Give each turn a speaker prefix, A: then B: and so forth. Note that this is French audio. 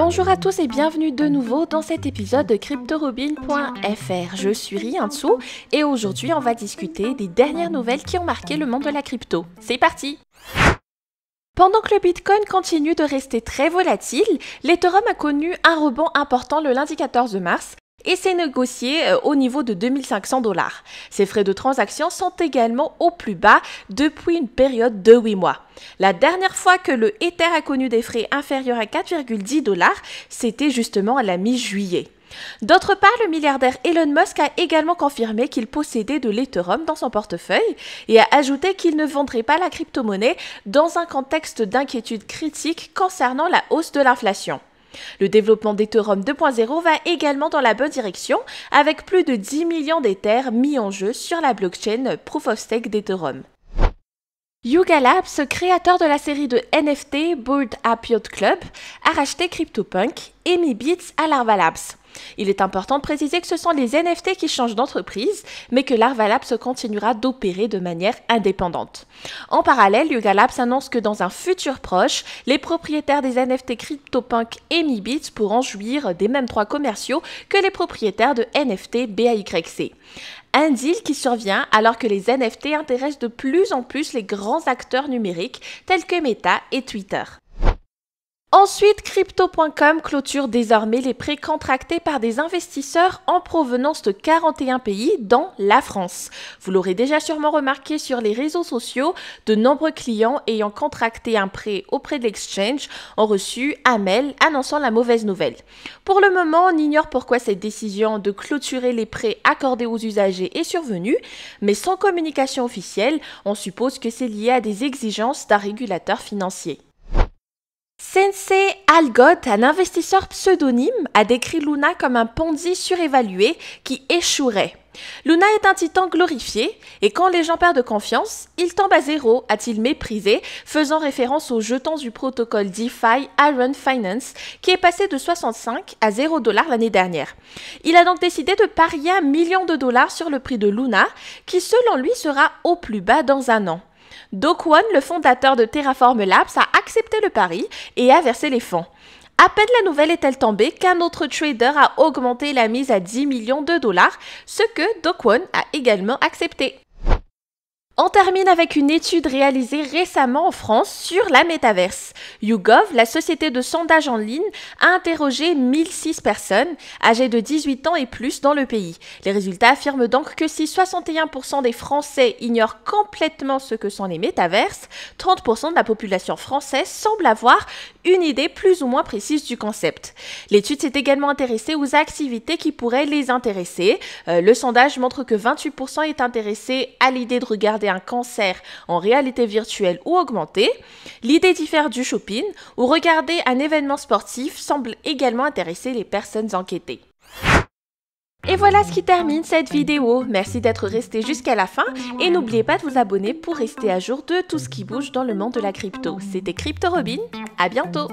A: Bonjour à tous et bienvenue de nouveau dans cet épisode de CryptoRobin.fr. Je suis Riansu et aujourd'hui on va discuter des dernières nouvelles qui ont marqué le monde de la crypto. C'est parti! Pendant que le Bitcoin continue de rester très volatile, l'Ethereum a connu un rebond important le lundi 14 mars et s'est négocié au niveau de 2500 $. Ses frais de transaction sont également au plus bas depuis une période de 8 mois. La dernière fois que le Ether a connu des frais inférieurs à 4,10 $, c'était justement à la mi-juillet. D'autre part, le milliardaire Elon Musk a également confirmé qu'il possédait de l'Ethereum dans son portefeuille et a ajouté qu'il ne vendrait pas la crypto-monnaie dans un contexte d'inquiétude critique concernant la hausse de l'inflation. Le développement d'Ethereum 2.0 va également dans la bonne direction avec plus de 10 millions d'Ethers mis en jeu sur la blockchain Proof of Stake d'Ethereum. Yuga Labs, créateur de la série de NFT Bored Ape Yacht Club, a racheté CryptoPunk et mis Bits à Larva Labs. Il est important de préciser que ce sont les NFT qui changent d'entreprise, mais que Larva Labs continuera d'opérer de manière indépendante. En parallèle, Yuga Labs annonce que dans un futur proche, les propriétaires des NFT CryptoPunk et MiBits pourront jouir des mêmes droits commerciaux que les propriétaires de NFT BAYC. Un deal qui survient alors que les NFT intéressent de plus en plus les grands acteurs numériques tels que Meta et Twitter. Ensuite, Crypto.com clôture désormais les prêts contractés par des investisseurs en provenance de 41 pays, dont la France. Vous l'aurez déjà sûrement remarqué sur les réseaux sociaux, de nombreux clients ayant contracté un prêt auprès de l'exchange ont reçu un mail annonçant la mauvaise nouvelle. Pour le moment, on ignore pourquoi cette décision de clôturer les prêts accordés aux usagers est survenue, mais sans communication officielle, on suppose que c'est lié à des exigences d'un régulateur financier. Sensei Algot, un investisseur pseudonyme, a décrit Luna comme un Ponzi surévalué qui échouerait. Luna est un titan glorifié et quand les gens perdent confiance, il tombe à zéro, a-t-il méprisé, faisant référence aux jetons du protocole DeFi Iron Finance qui est passé de 65 à 0 $ l'année dernière. Il a donc décidé de parier $1 million sur le prix de Luna qui selon lui sera au plus bas dans un an. Do Kwon, le fondateur de Terraform Labs, a accepté le pari et a versé les fonds. À peine la nouvelle est-elle tombée qu'un autre trader a augmenté la mise à $10 millions, ce que Do Kwon a également accepté. On termine avec une étude réalisée récemment en France sur la métaverse. YouGov, la société de sondage en ligne, a interrogé 1006 personnes âgées de 18 ans et plus dans le pays. Les résultats affirment donc que si 61% des Français ignorent complètement ce que sont les métaverses, 30% de la population française semble avoir une idée plus ou moins précise du concept. L'étude s'est également intéressée aux activités qui pourraient les intéresser. Le sondage montre que 28% est intéressé à l'idée de regarder un concert en réalité virtuelle ou augmentée. L'idée diffère du shopping, où regarder un événement sportif semble également intéresser les personnes enquêtées. Et voilà ce qui termine cette vidéo. Merci d'être resté jusqu'à la fin et n'oubliez pas de vous abonner pour rester à jour de tout ce qui bouge dans le monde de la crypto. C'était CryptoRobin, à bientôt!